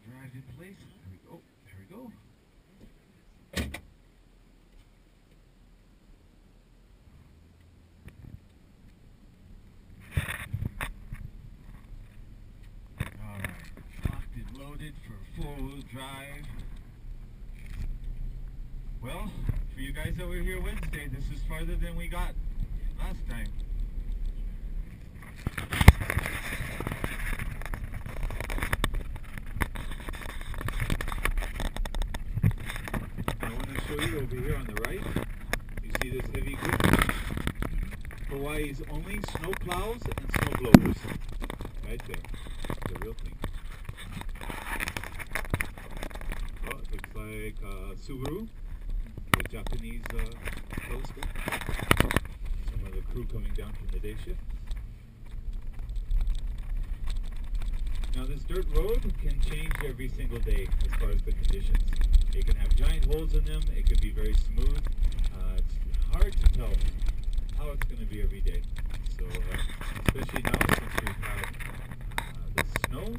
drive in place. There we go. There we go. Alright, locked and loaded for full drive. Well, for you guys that were here Wednesday, this is farther than we got last time. I want to show you over here on the right. You see this heavy equipment? Hawaii's only snow plows and snow blowers. Right there. The real thing. Oh, it looks like Subaru. The Japanese telescope. Some of the crew coming down from the day shift. Now this dirt road can change every single day as far as the conditions. It can have giant holes in them, it can be very smooth. It's hard to tell how it's going to be every day. So especially now since we've had the snow,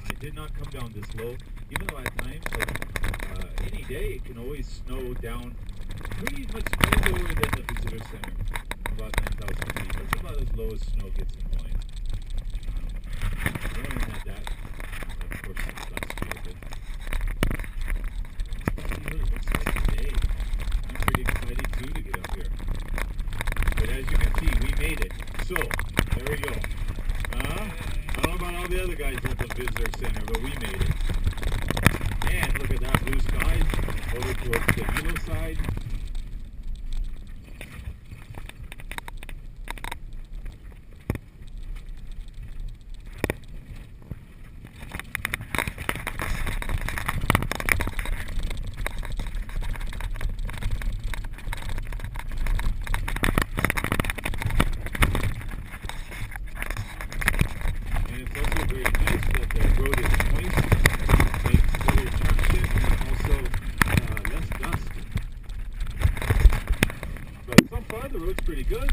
it did not come down this low. Even though at times, like any day, it can always snow down pretty much no lower than the visitor center, about 9,000 feet. That's about as low as snow gets in Hawaii. We haven't had that, of course, since last year, but let's see what it looks like today. I'm pretty excited too to get up here. But as you can see, we made it. So, there we go. I don't know about all the other guys at the visitor center, but we made it. And look at that blue sky over towards the Hilo side. The road's pretty good.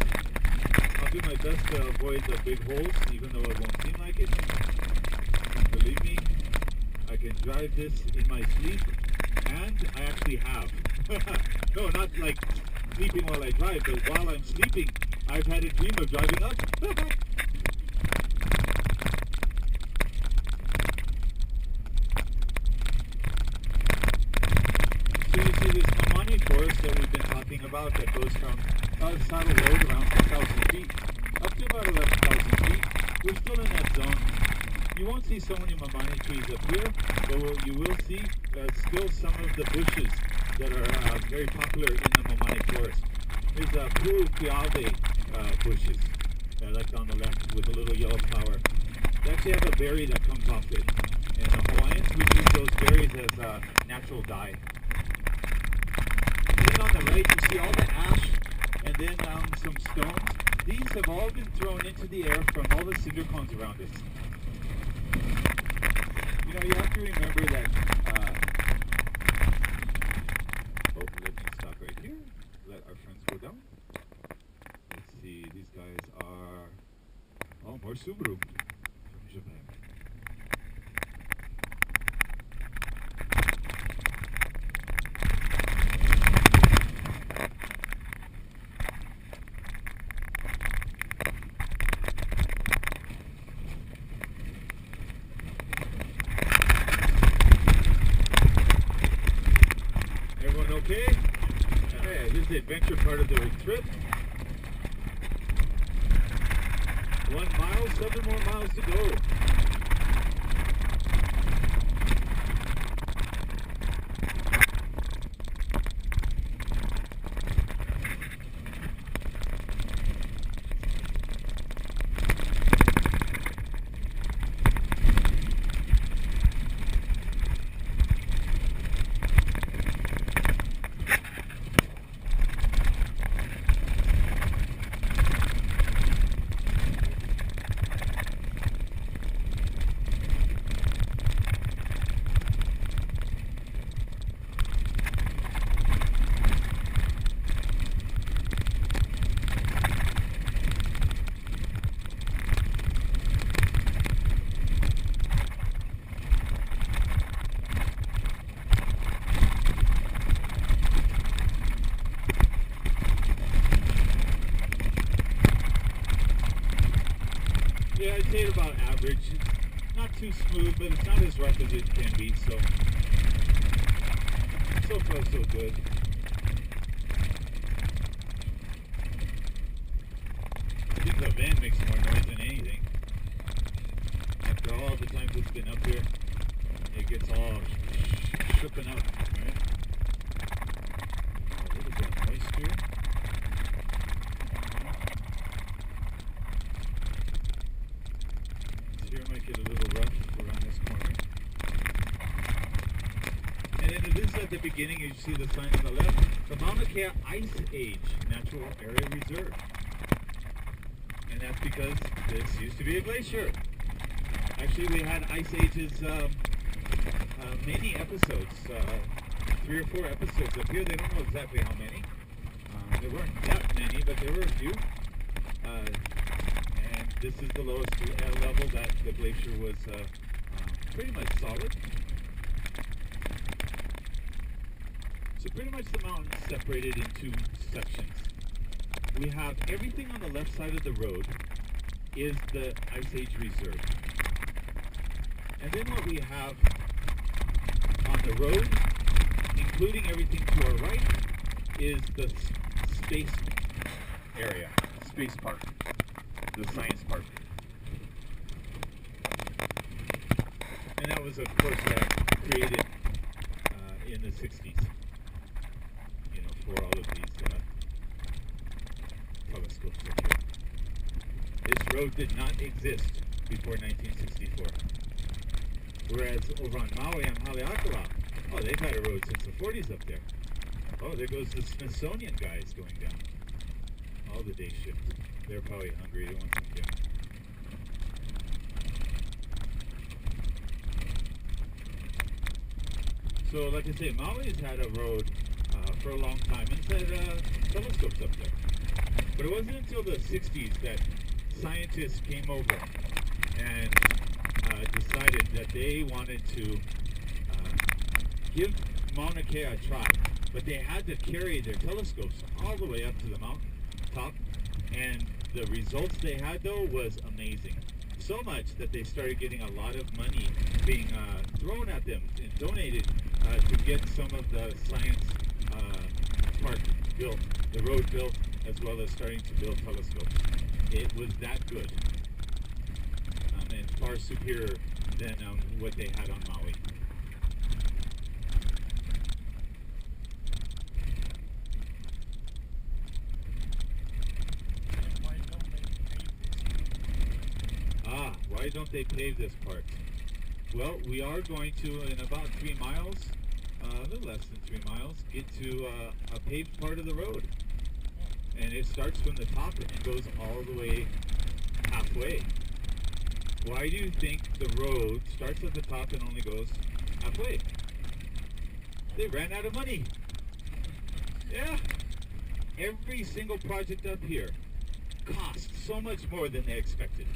I'll do my best to avoid the big holes, even though it won't seem like it. Believe me, I can drive this in my sleep, and I actually have. No, not like sleeping while I drive, but while I'm sleeping, I've had a dream of driving up. So you see this Mauna forest that we've been talking about that goes from Saddle Road around 2,000 feet up to about 11,000 feet. We're still in that zone. You won't see so many mamani trees up here, but what you will see still some of the bushes that are very popular in the mamani forest. There's Pu'ukiave bushes, like on the left with a little yellow flower. They actually have a berry that comes off it, and the Hawaiians would use those berries as natural dye. Then on the right you see all the ash, and then some stones. These have all been thrown into the air from all the cinder cones around us. You know, you have to remember that, let me stop right here, let our friends go down. Let's see, these guys are, more Subaru from Japan. Okay, this is the adventure part of the trip. 1 mile, 7 more miles to go. Yeah, I'd say it about average. It's not too smooth, but it's not as rough as it can be, so far so good. I think the van makes more noise than anything. After all the times it's been up here, it gets all shook up, right? A little bit of moisture. This here might get a little rough around this corner. And then it is at the beginning, you see the sign on the left, the Mauna Kea Ice Age Natural Area Reserve. And that's because this used to be a glacier. Actually, we had Ice Ages, many episodes, 3 or 4 episodes up here. They don't know exactly how many. There weren't that many, but there were a few. And this is the lowest level that the glacier was pretty much solid. So pretty much the mountain separated into sections. We have everything on the left side of the road is the Ice Age Reserve. And then what we have on the road, including everything to our right, is the space area, space park, the science park. And that was, of course, created in the 60s, you know, for all of these telescopes up here. This road did not exist before 1964. Whereas over on Maui and Haleakala, oh, they've had a road since the 40s up there. Oh, there goes the Smithsonian guys going down. All the day shift. They're probably hungry. They want some dinner. So, like I say, Maui's had a road for a long time and it's had telescopes up there. But it wasn't until the 60s that scientists came over and decided that they wanted to give Mauna Kea a try, but they had to carry their telescopes all the way up to the mountain top, and the results they had though was amazing. So much that they started getting a lot of money being thrown at them and donated to get some of the science park built, the road built, as well as starting to build telescopes. It was that good. And far superior than what they had on Maui. Why don't they pave this part? Well, we are going to, in about 3 miles, a little less than 3 miles, get to a paved part of the road. And it starts from the top and goes all the way halfway. Why do you think the road starts at the top and only goes halfway? They ran out of money. Yeah. Every single project up here cost so much more than they expected.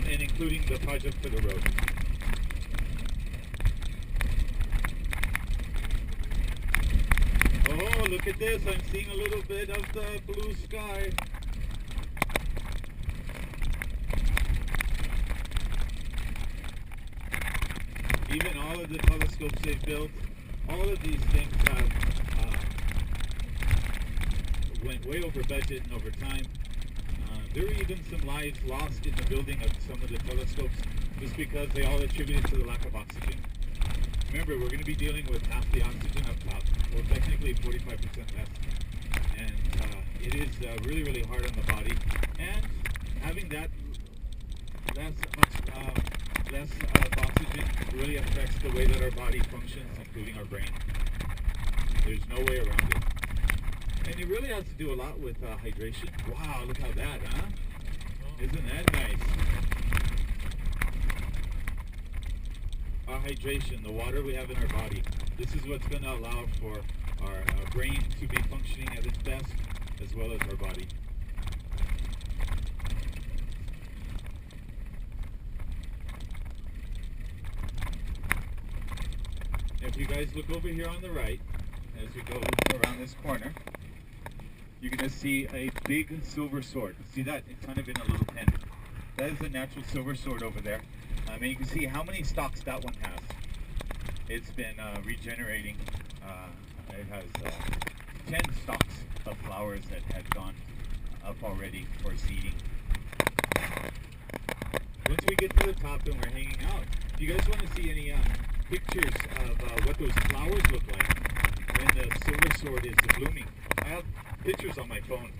And including the project for the road. Oh, look at this. I'm seeing a little bit of the blue sky. Even all of the telescopes they've built, all of these things have went way over budget and over time. There were even some lives lost in the building of some of the telescopes just because they all attributed to the lack of oxygen. Remember, we're going to be dealing with half the oxygen up top, well technically 45% less. And it is really, really hard on the body. And having that less of oxygen really affects the way that our body functions, including our brain. There's no way around it. And it really has to do a lot with hydration. Wow, look how that, huh? Isn't that nice? Our hydration, the water we have in our body, this is what's going to allow for our brain to be functioning at its best, as well as our body. If you guys look over here on the right, as we go around this corner, you're going to see a big silver sword. See that? It's kind of in a little pen. That is a natural silver sword over there. And you can see how many stalks that one has. It's been regenerating. It has 10 stalks of flowers that had gone up already for seeding. Once we get to the top and we're hanging out, do you guys want to see any pictures of what those flowers look like when the silver sword is blooming? I have pictures on my phone.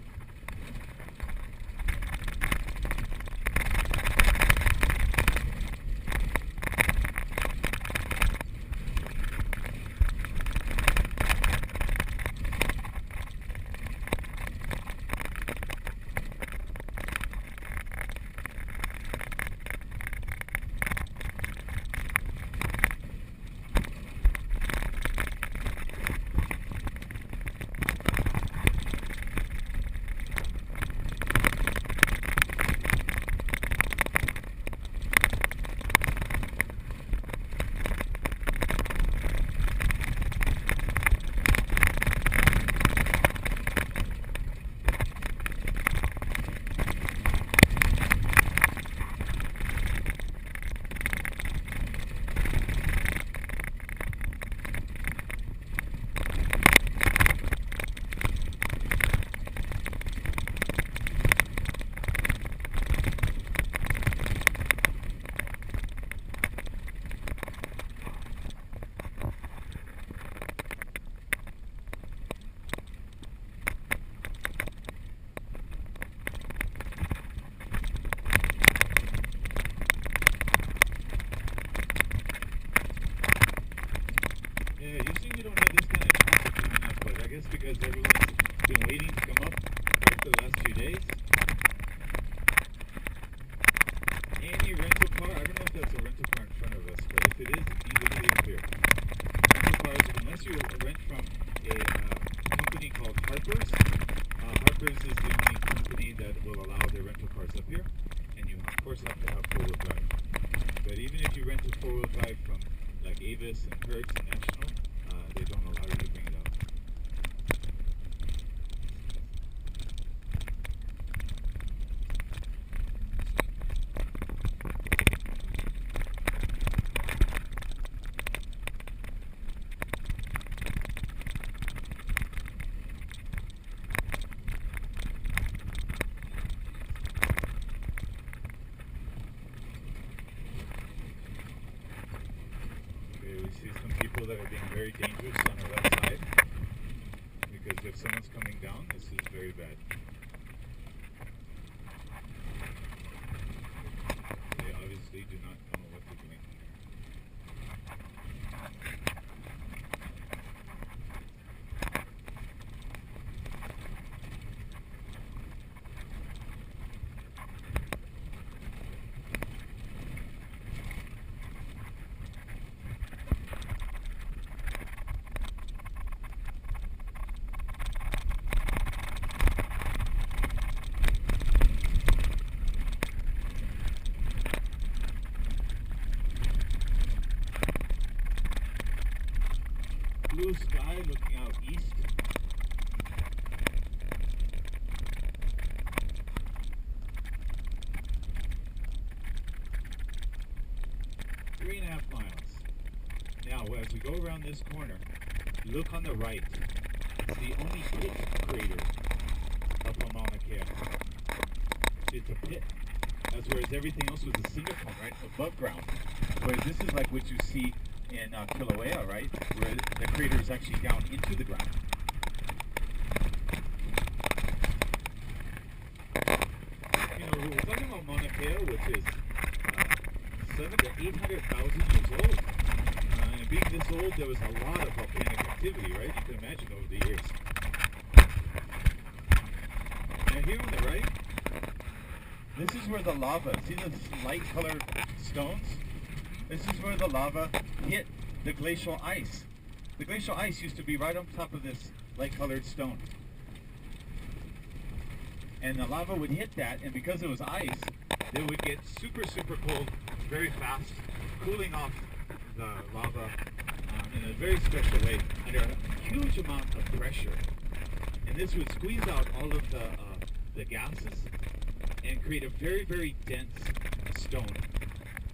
Yeah, usually we don't have this kind of traffic coming up, but I guess because everyone's been waiting to come up right for the last few days. Any rental car, I don't know if that's a rental car in front of us, but if it is, it's illegally up here. Rental cars, unless you rent from a company called Harper's, Harper's is the only company that will allow their rental cars up here, and you of course have to have four-wheel drive. But even if you rent a four-wheel drive from like Avis and Hertz and National, they don't allow you to bring it up. We see some people that are being very dangerous on the left side, because if someone's coming down, this is very bad. They obviously do not know what they're doing. Blue sky looking out east. Three and a half miles. Now, as we go around this corner, look on the right. It's the only pit crater up on Mauna. It's a pit. As whereas everything else was a cinder cone, right, above ground. Whereas this is like what you see in Kilauea, right, where the crater is actually down into the ground. You know, we're talking about Mauna Kea, which is 700,000 to 800,000 years old. And being this old, there was a lot of volcanic activity, right? You can imagine over the years. Now here on the right, this is where the lava, see the light colored stones? This is where the lava hit the glacial ice. The glacial ice used to be right on top of this light-colored stone. And the lava would hit that, and because it was ice, it would get super, super cold very fast, cooling off the lava in a very special way under a huge amount of pressure. And this would squeeze out all of the gases and create a very, very dense stone.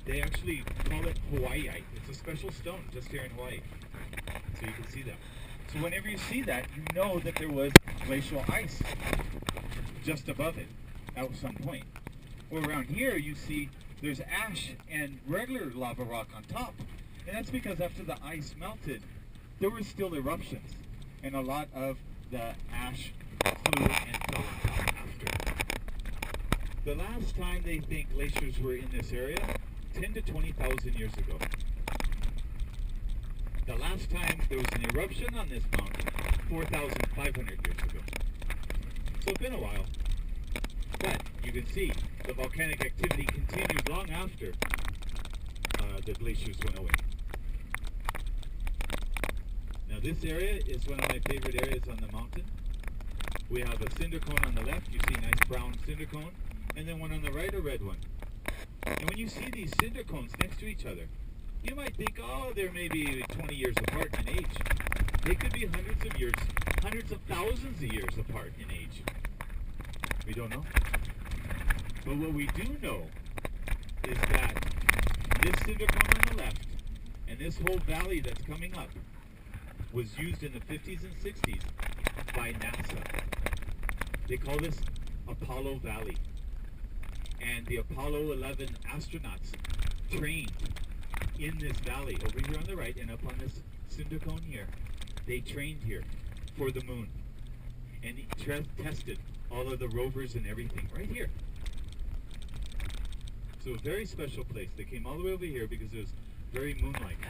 They actually call it Hawaiiite. It's a special stone just here in Hawaii. So you can see that. So whenever you see that, you know that there was glacial ice just above it at some point. Or around here, you see there's ash and regular lava rock on top. And that's because after the ice melted, there were still eruptions. And a lot of the ash flew and fell on top after. The last time they think glaciers were in this area, 10 to 20,000 years ago. The last time there was an eruption on this mountain, 4,500 years ago. So it's been a while. But you can see the volcanic activity continued long after the glaciers went away. Now this area is one of my favorite areas on the mountain. We have a cinder cone on the left. You see a nice brown cinder cone. And then one on the right, a red one. And when you see these cinder cones next to each other, you might think, oh, they're maybe 20 years apart in age. They could be hundreds of years, hundreds of thousands of years apart in age. We don't know. But what we do know is that this cinder cone on the left and this whole valley that's coming up was used in the 50s and 60s by NASA. They call this Apollo Valley. And the Apollo 11 astronauts trained in this valley over here on the right and up on this cinder cone here. They trained here for the moon and tested all of the rovers and everything right here. So a very special place. They came all the way over here because it was very moon-like.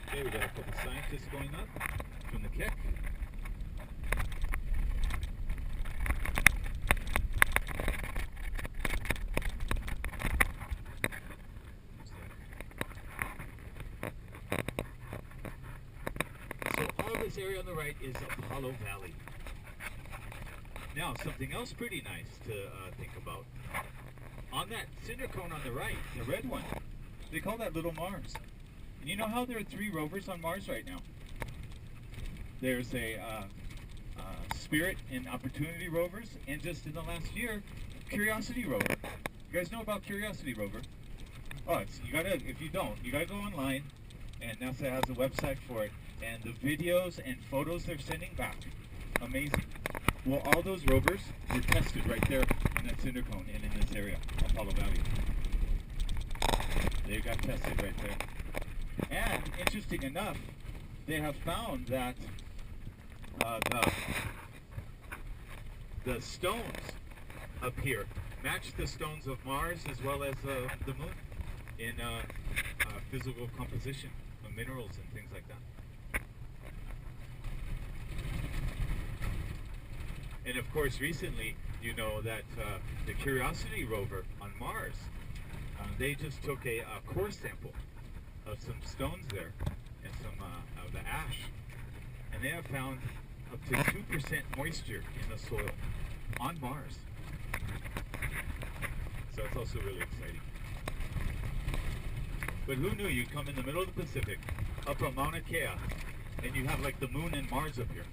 Okay, we got a couple scientists going up from the Keck. This area on the right is Apollo Valley. Now, something else pretty nice to think about. On that cinder cone on the right, the red one, they call that Little Mars. And you know how there are 3 rovers on Mars right now? There's a Spirit and Opportunity rovers, and just in the last year, Curiosity rover. You guys know about Curiosity rover? Oh, you gotta. If you don't, you gotta go online, and NASA has a website for it. And the videos and photos they're sending back, amazing. Well, all those rovers were tested right there in that cinder cone and in this area, Apollo Valley. They got tested right there. And interesting enough, they have found that the stones up here match the stones of Mars as well as the moon in physical composition of minerals and things like that. And of course, recently, you know that the Curiosity rover on Mars, they just took a core sample of some stones there and some of the ash, and they have found up to 2% moisture in the soil on Mars. So it's also really exciting. But who knew you'd come in the middle of the Pacific, up on Mauna Kea, and you have like the moon and Mars up here.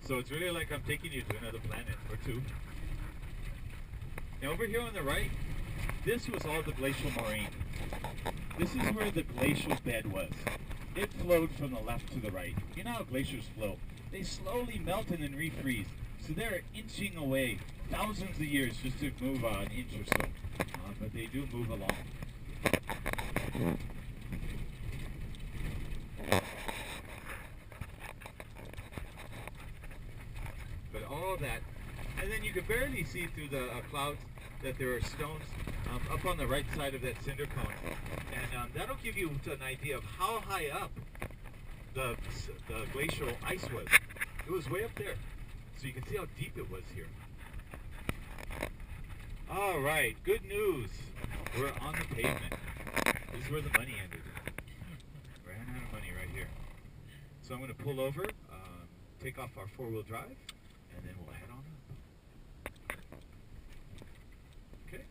So it's really like I'm taking you to another planet or two. Now over here on the right, this was all the glacial moraine. This is where the glacial bed was. It flowed from the left to the right. You know how glaciers flow. They slowly melt and then refreeze. So they're inching away thousands of years just to move an inch or so. But they do move along. But all that, and then you can barely see through the clouds that there are stones up on the right side of that cinder cone. And that'll give you an idea of how high up the glacial ice was. It was way up there. So you can see how deep it was here. All right, good news. We're on the pavement. This is where the money ended. Ran out of money right here. So I'm going to pull over, take off our four-wheel drive, and then we'll head on up. Okay.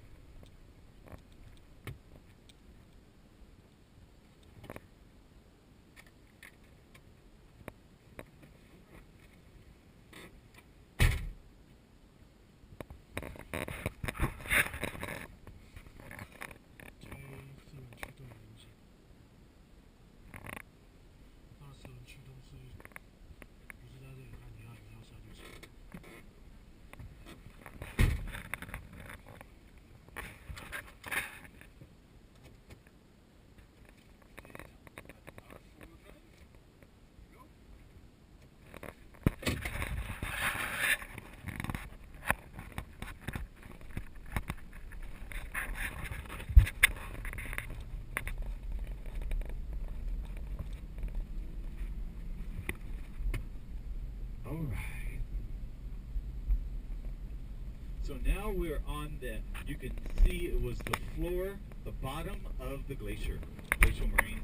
Now we're on you can see it was the floor, the bottom of the glacial moraine.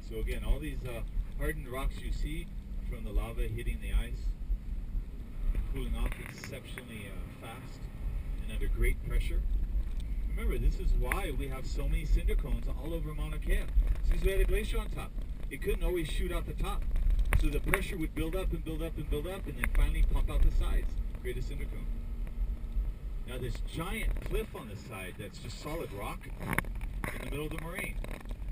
So again, all these hardened rocks you see from the lava hitting the ice, cooling off exceptionally fast and under great pressure. Remember, this is why we have so many cinder cones all over Mauna Kea. Since we had a glacier on top, it couldn't always shoot out the top. So the pressure would build up and build up and build up and then finally pop out the sides, create a cinder cone. Now this giant cliff on the side that's just solid rock in the middle of the moraine.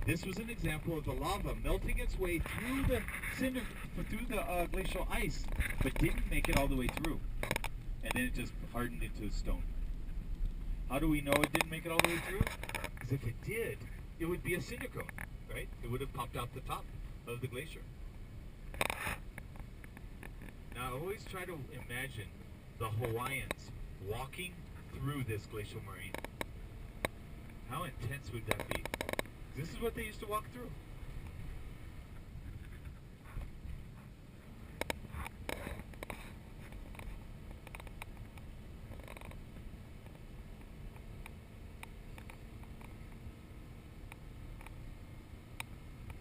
This was an example of the lava melting its way through the glacial ice, but didn't make it all the way through. And then it just hardened into stone. How do we know it didn't make it all the way through? Because if it did, it would be a cinder cone, right? It would have popped out the top of the glacier. Now I always try to imagine the Hawaiians walking through this glacial moraine. How intense would that be? This is what they used to walk through.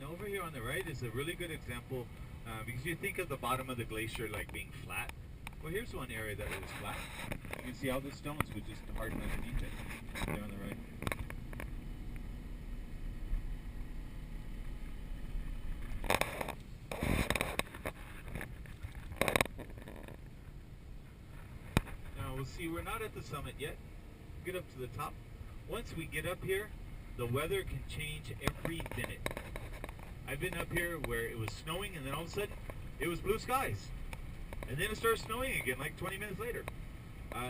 Now over here on the right is a really good example because you think of the bottom of the glacier like being flat. Well, here's one area that was flat. You can see how the stones would just harden underneath it. There on the right. We'll see, we're not at the summit yet. Get up to the top. Once we get up here, the weather can change every minute. I've been up here where it was snowing and then all of a sudden it was blue skies. And then it started snowing again like 20 minutes later.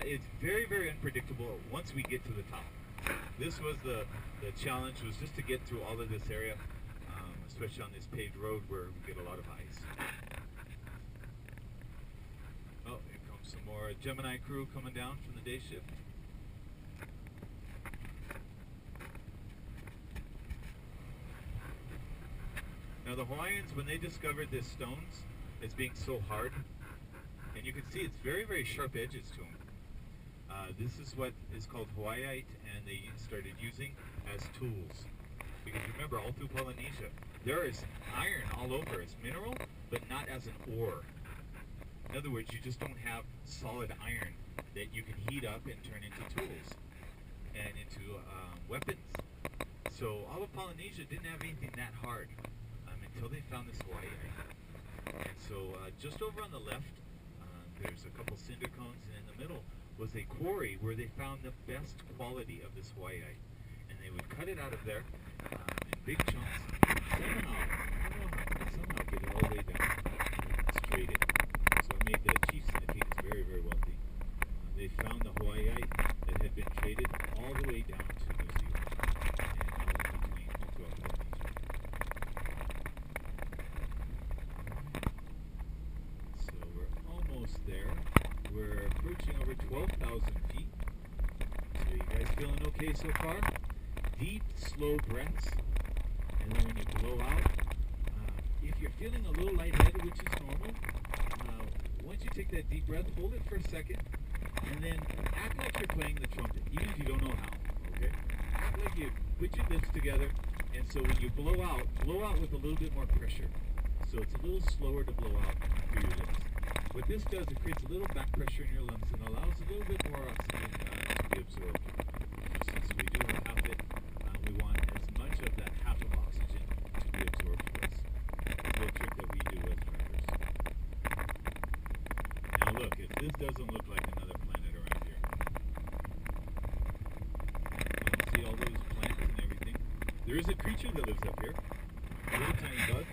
It's very, very unpredictable once we get to the top. This was the challenge, was just to get through all of this area, especially on this paved road where we get a lot of ice. Some more Gemini crew coming down from the day shift. Now the Hawaiians, when they discovered this stones as being so hard, and you can see it's very, very sharp edges to them. This is what is called Hawaiite, and they started using as tools. Because remember, all through Polynesia, there is iron all over. It's mineral, but not as an ore. In other words, you just don't have solid iron that you can heat up and turn into tools and into weapons. So all of Polynesia didn't have anything that hard until they found this Hawaii. And so just over on the left, there's a couple cinder cones, and in the middle was a quarry where they found the best quality of this Hawaii. And they would cut it out of there in big chunks, somehow get it all the way down and trade it. Made the chiefs and the kings very, very wealthy. They found the Hawaiiite that had been traded all the way down to New Zealand and all in between throughout Polynesia. So we're almost there. We're approaching over 12,000 feet. So you guys feeling okay so far? Deep, slow breaths. And then when you blow out, if you're feeling a little lightheaded, which is normal, once you take that deep breath, hold it for a second, and then act like you're playing the trumpet, even if you don't know how, okay? Act like you put your lips together, and so when you blow out with a little bit more pressure. So it's a little slower to blow out through your lips. What this does, it creates a little back pressure in your lungs and allows a little bit more oxygen to be absorbed. Since we do have half it, we want as much of that half of oxygen to be absorbed for us. It's a little trick that we do as drivers. Now look, if this doesn't look like another planet around here, see all those plants and everything. There is a creature that lives up here, a little tiny bug.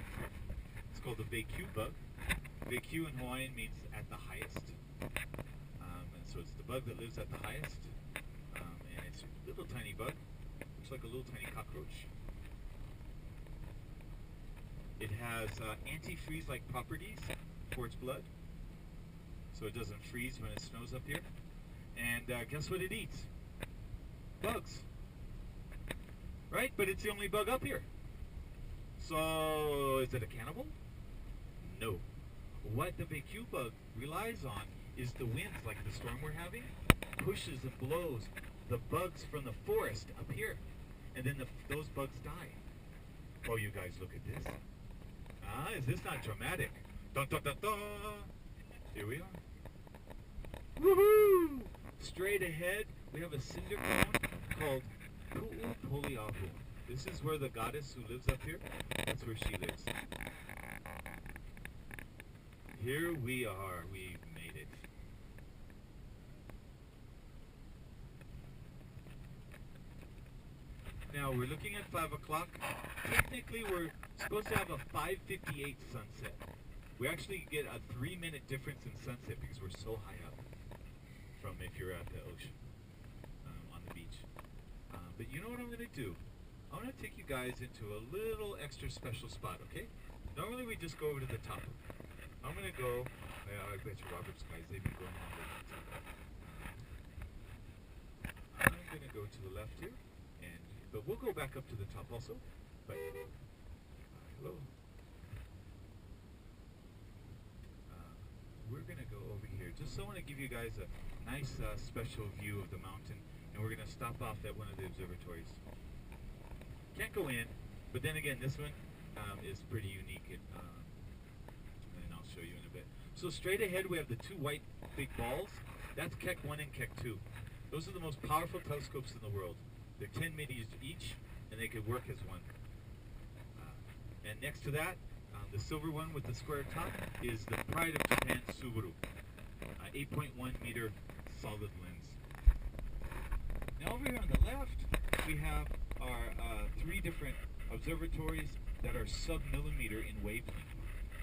It's called the Vaiku bug. Vaiku in Hawaiian means at the highest. And so it's the bug that lives at the highest. And it's a little tiny bug. Looks like a little tiny cockroach. It has antifreeze-like properties for its blood. So it doesn't freeze when it snows up here. And guess what it eats? Bugs. Right? But it's the only bug up here. So is it a cannibal? No. What the BQ bug relies on is the winds, like the storm we're having, pushes and blows the bugs from the forest up here, and then those bugs die. Oh, you guys, look at this. Ah, is this not dramatic? Dun, dun, dun, dun. Here we are. Woohoo! Straight ahead, we have a cinder cone called Pu'upoliahu. This is where the goddess who lives up here, that's where she lives. Here we are. We've made it. Now we're looking at 5 o'clock. Technically, we're supposed to have a 5:58 sunset. We actually get a 3-minute difference in sunset because we're so high up from if you're at the ocean, on the beach. But you know what I'm going to do? I'm going to take you guys into a little extra special spot, okay? Normally we just go over to the top. I'm going to go, I bet you Robert's guys, they've been going on the top. I'm going to go to the left here, but we'll go back up to the top also. But, hello. We're going to go over here. Just so I want to give you guys a nice special view of the mountain, and we're going to stop off at one of the observatories. Can't go in, but then again, this one is pretty unique, and I'll show you in a bit. So straight ahead, we have the 2 white big balls. That's Keck 1 and Keck 2. Those are the most powerful telescopes in the world. They're 10 meters each, and they could work as one. And next to that, the silver one with the square top is the Pride of Japan Subaru, 8.1 meter solid lens. Now over here on the left, we have our 3 different observatories that are sub-millimeter in wavelength.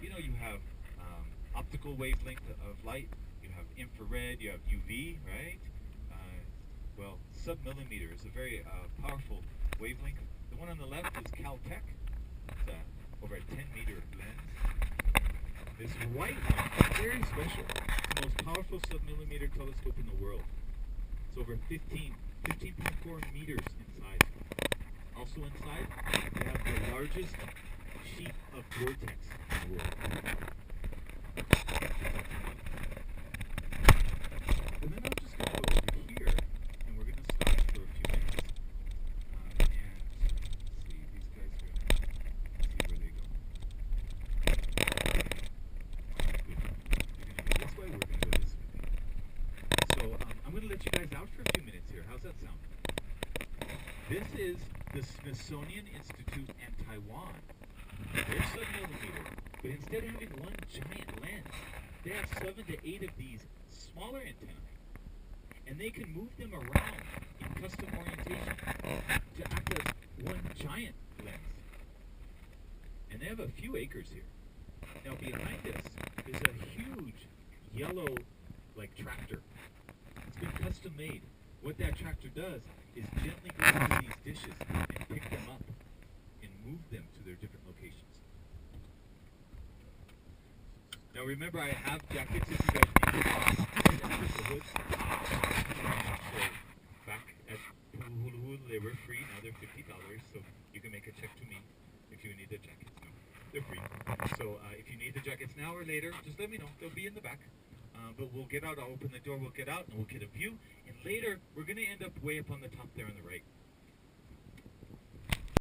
You know, you have optical wavelength of light, you have infrared, you have UV, right? Well, sub-millimeter is a very powerful wavelength. The one on the left is Caltech. It's over a 10-meter lens. This white one is very special. It's the most powerful sub-millimeter telescope in the world. It's over 15.4 meters in size. Also inside, we have the largest sheet of vortex in the world. And then I'm just going to go over here, and we're going to stop for a few minutes. And see, these guys are going to see where they go. Good. They're going to go this way, we're going to go this way. So I'm going to let you guys out for a few minutes here. How's that sound? This is the Smithsonian Institute in Taiwan. They're sub-millimeter, but instead of having one giant lens, they have 7 to 8 of these smaller antennae. And they can move them around in custom orientation to act as one giant lens. And they have a few acres here. Now behind us is a huge yellow, tractor. It's been custom made. What that tractor does is gently go through these dishes and pick them up and move them to their different locations. Now remember, I have jackets if you guys need them. The hoods. So back at Hulu, they were free. Now they're $50. So you can make a check to me if you need the jackets. No, they're free. So if you need the jackets now or later, just let me know. They'll be in the back. But we'll get out. I'll open the door. We'll get out and we'll get a view. And later, we're going to end up way up on the top there on the right.